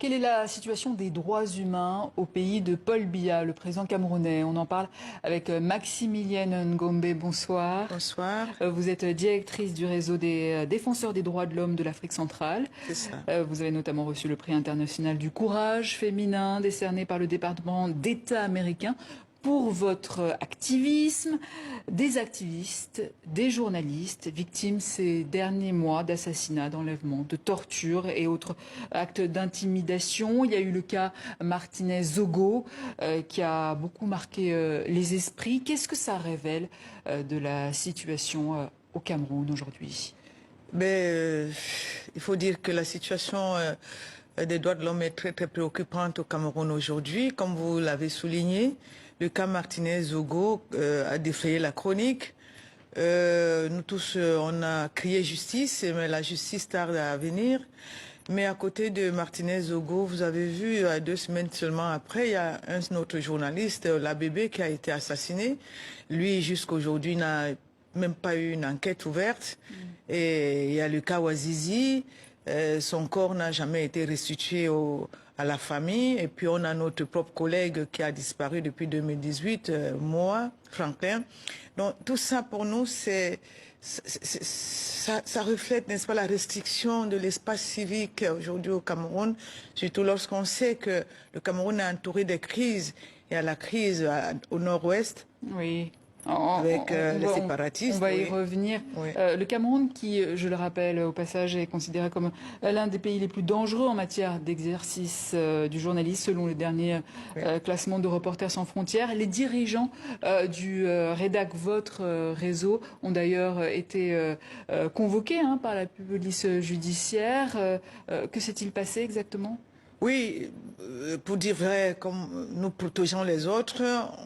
Quelle est la situation des droits humains au pays de Paul Biya, le président camerounais? On en parle avec Maximilienne Ngombe. Bonsoir. Bonsoir. Vous êtes directrice du réseau des défenseurs des droits de l'homme de l'Afrique centrale. C'est ça. Vous avez notamment reçu le prix international du courage féminin décerné par le département d'État américain pour votre activisme. Des activistes, des journalistes victimes ces derniers mois d'assassinats, d'enlèvements, de tortures et autres actes d'intimidation. Il y a eu le cas Martinez Zogo qui a beaucoup marqué les esprits. Qu'est-ce que ça révèle de la situation au Cameroun aujourd'hui? Il faut dire que la situation des droits de l'homme est très très préoccupante au Cameroun aujourd'hui. Comme vous l'avez souligné, le cas Martinez Zogo a défrayé la chronique. Nous tous, on a crié justice, mais la justice tarde à venir. Mais à côté de Martinez Zogo, vous avez vu, 2 semaines seulement après, il y a un autre journaliste, l'ABB, qui a été assassiné. Lui, jusqu'aujourd'hui, n'a même pas eu une enquête ouverte. Et il y a le cas Ouazizi, son corps n'a jamais été restitué à la famille. Et puis on a notre propre collègue qui a disparu depuis 2018, moi, Franklin. Donc tout ça pour nous, ça reflète, n'est-ce pas, la restriction de l'espace civique aujourd'hui au Cameroun, surtout lorsqu'on sait que le Cameroun est entouré de crises. Il y a la crise au nord-ouest. Oui. Avec les séparatistes. On va y revenir. Oui. Le Cameroun, qui, je le rappelle au passage, est considéré comme l'un des pays les plus dangereux en matière d'exercice du journalisme, selon le dernier classement de Reporters sans frontières. Les dirigeants du REDAC, votre réseau, ont d'ailleurs été convoqués par la police judiciaire. Que s'est-il passé exactement ? Oui, pour dire vrai, comme nous protégeons les autres,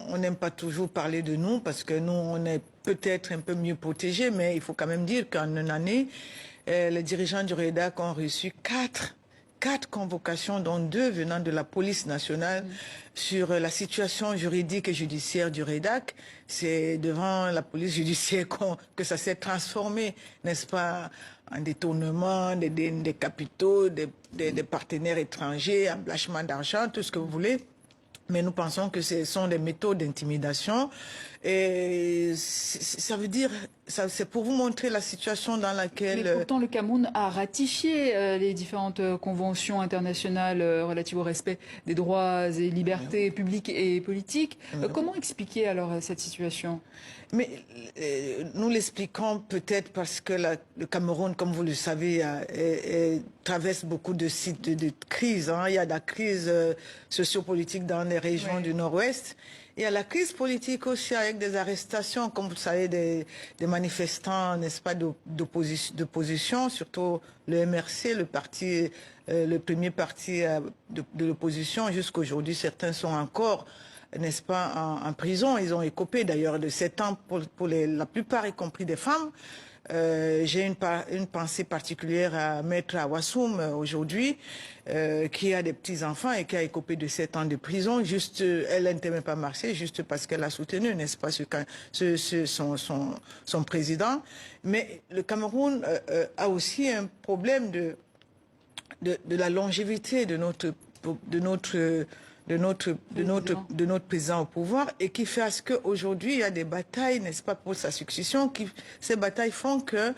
on n'aime pas toujours parler de nous parce que nous, on est peut-être un peu mieux protégés, mais il faut quand même dire qu'en une année, les dirigeants du REDAC ont reçu quatre convocations, dont 2 venant de la police nationale, sur la situation juridique et judiciaire du REDAC. C'est devant la police judiciaire que ça s'est transformé, n'est-ce pas, en détournement des capitaux, des partenaires étrangers, en blanchiment d'argent, tout ce que vous voulez. Mais nous pensons que ce sont des méthodes d'intimidation. Et ça veut dire, c'est pour vous montrer la situation dans laquelle... Mais pourtant, le Cameroun a ratifié les différentes conventions internationales relatives au respect des droits et libertés publiques et politiques. Comment expliquer alors cette situation ? Mais nous l'expliquons peut-être parce que le Cameroun, comme vous le savez, traverse beaucoup de crises. Il y a la crise sociopolitique dans les régions du Nord-Ouest. Il y a la crise politique aussi avec des arrestations, comme vous savez, des manifestants, n'est-ce pas, d'opposition, surtout le MRC, le premier parti de l'opposition. Jusqu'aujourd'hui, certains sont encore, n'est-ce pas, en prison. Ils ont écopé d'ailleurs de 7 ans pour la plupart, y compris des femmes. J'ai une pensée particulière à Maître Awassoum aujourd'hui, qui a des petits-enfants et qui a écopé de 7 ans de prison. Juste, elle n'était même pas marché, juste parce qu'elle a soutenu, n'est-ce pas, son président. Mais le Cameroun a aussi un problème de la longévité de notre président au pouvoir, et qui fait à ce qu'aujourd'hui, il y a des batailles, n'est-ce pas, pour sa succession. Ces batailles font que...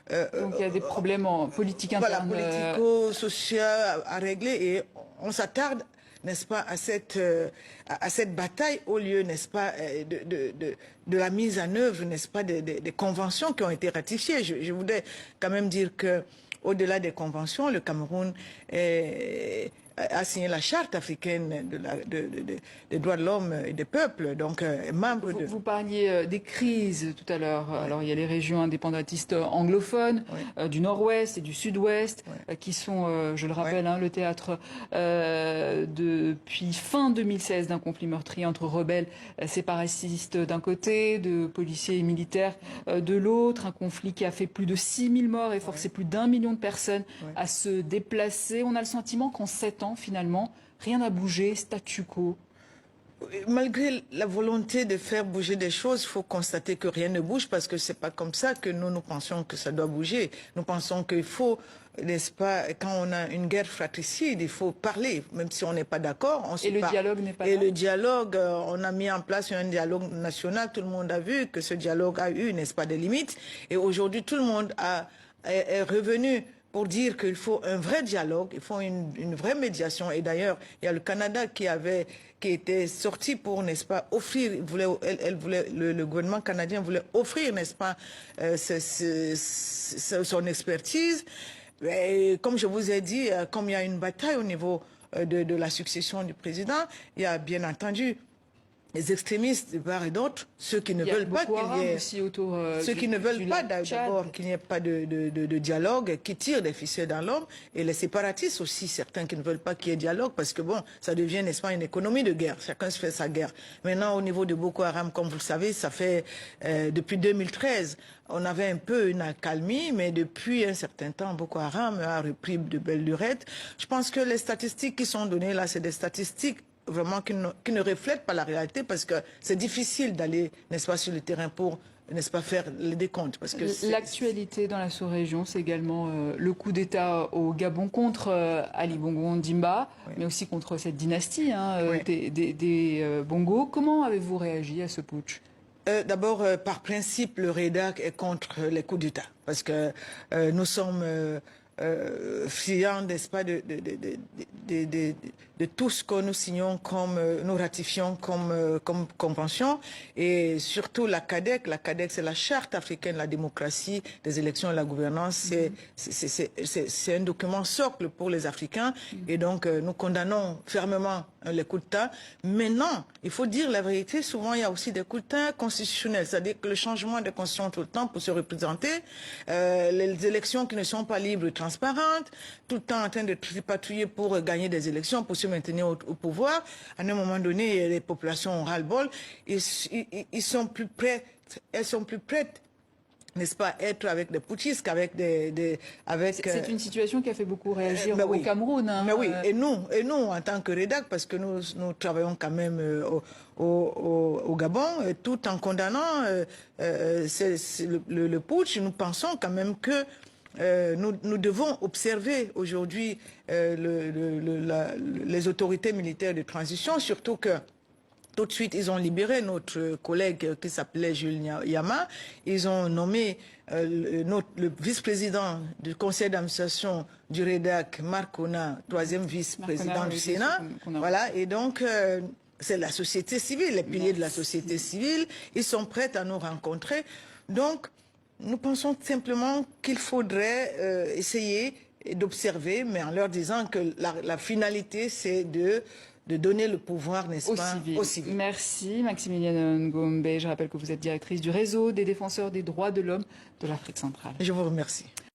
donc il y a des problèmes politiques internes. Voilà, politico-sociaux à régler, et on s'attarde, n'est-ce pas, à cette bataille au lieu, n'est-ce pas, de la mise en œuvre, n'est-ce pas, des conventions qui ont été ratifiées. Je voudrais quand même dire que, au-delà des conventions, le Cameroun a signé la charte africaine des droits de l'homme et des peuples, donc membre de... Vous parliez des crises tout à l'heure. Alors il y a les régions indépendantistes anglophones du nord-ouest et du sud-ouest qui sont, je le rappelle, le théâtre depuis fin 2016 d'un conflit meurtrier entre rebelles séparatistes d'un côté, de policiers et militaires de l'autre, un conflit qui a fait plus de 6000 morts et forcé plus d'1 million de personnes à se déplacer. On a le sentiment qu'en 7 ans, finalement, rien n'a bougé, statu quo. Malgré la volonté de faire bouger des choses, il faut constater que rien ne bouge parce que c'est pas comme ça que nous pensons que ça doit bouger. Nous pensons qu'il faut, n'est-ce pas, quand on a une guerre fratricide, il faut parler, même si on n'est pas d'accord. Et le dialogue n'est pas là. Et le dialogue, on a mis en place un dialogue national. Tout le monde a vu que ce dialogue a eu, n'est-ce pas, des limites. Et aujourd'hui, tout le monde est revenu pour dire qu'il faut un vrai dialogue, il faut une vraie médiation. Et d'ailleurs, il y a le Canada qui était sorti pour, n'est-ce pas, offrir, le gouvernement canadien voulait offrir, n'est-ce pas, son expertise. Et comme je vous ai dit, comme il y a une bataille au niveau de la succession du président, il y a bien entendu les extrémistes de part et d'autre, ceux qui ne veulent pas qu'il y ait, ceux qui ne veulent pas d'abord qu'il n'y ait pas de dialogue, qui tirent des ficelles dans l'ombre, et les séparatistes aussi, certains qui ne veulent pas qu'il y ait dialogue, parce que bon, ça devient, n'est-ce pas, une économie de guerre, chacun se fait sa guerre. Maintenant, au niveau de Boko Haram, comme vous le savez, ça fait depuis 2013, on avait un peu une accalmie, mais depuis un certain temps, Boko Haram a repris de belles lurettes. Je pense que les statistiques qui sont données là, c'est des statistiques vraiment qui ne reflète pas la réalité parce que c'est difficile d'aller, n'est-ce pas, sur le terrain pour, n'est-ce pas, faire les décomptes. Parce que l'actualité dans la sous-région, c'est également le coup d'État au Gabon contre Ali Bongo Ondimba, oui, mais aussi contre cette dynastie oui, des Bongo. Comment avez-vous réagi à ce putsch? D'abord, par principe, le REDAC est contre les coups d'État parce que nous sommes friands, n'est-ce pas, de tout ce que nous signons comme, nous ratifions comme convention, et surtout la CADEC. La CADEC, c'est la Charte africaine de la démocratie, des élections et de la gouvernance. C'est un document socle pour les Africains, et donc nous condamnons fermement les coups d'État. Maintenant, il faut dire la vérité, souvent il y a aussi des coups d'État constitutionnels, c'est-à-dire que le changement de constitution tout le temps pour se représenter, les élections qui ne sont pas libres et transparentes, tout le temps en train de tripatouiller pour gagner des élections, pour se maintenir au pouvoir. À un moment donné, les populations ont ras-le-bol, ils sont plus prêts, elles sont plus prêtes, n'est-ce pas, être avec des putschistes qu'avec C'est une situation qui a fait beaucoup réagir au Cameroun. Mais oui, et nous, en tant que REDAC, parce que nous travaillons quand même au Gabon, tout en condamnant le putsch, nous pensons quand même que nous devons observer aujourd'hui les autorités militaires de transition, surtout que tout de suite, ils ont libéré notre collègue qui s'appelait Jules Yama. Ils ont nommé le vice-président du conseil d'administration du REDAC, Marc Kona, troisième vice-président du Sénat. Voilà, et donc c'est la société civile, les piliers de la société civile. Ils sont prêts à nous rencontrer. Donc, nous pensons simplement qu'il faudrait essayer d'observer, mais en leur disant que la finalité, c'est de donner le pouvoir, n'est-ce pas, aux civils. Merci, Maximilienne Ngombe. Je rappelle que vous êtes directrice du réseau des défenseurs des droits de l'homme de l'Afrique centrale. Je vous remercie.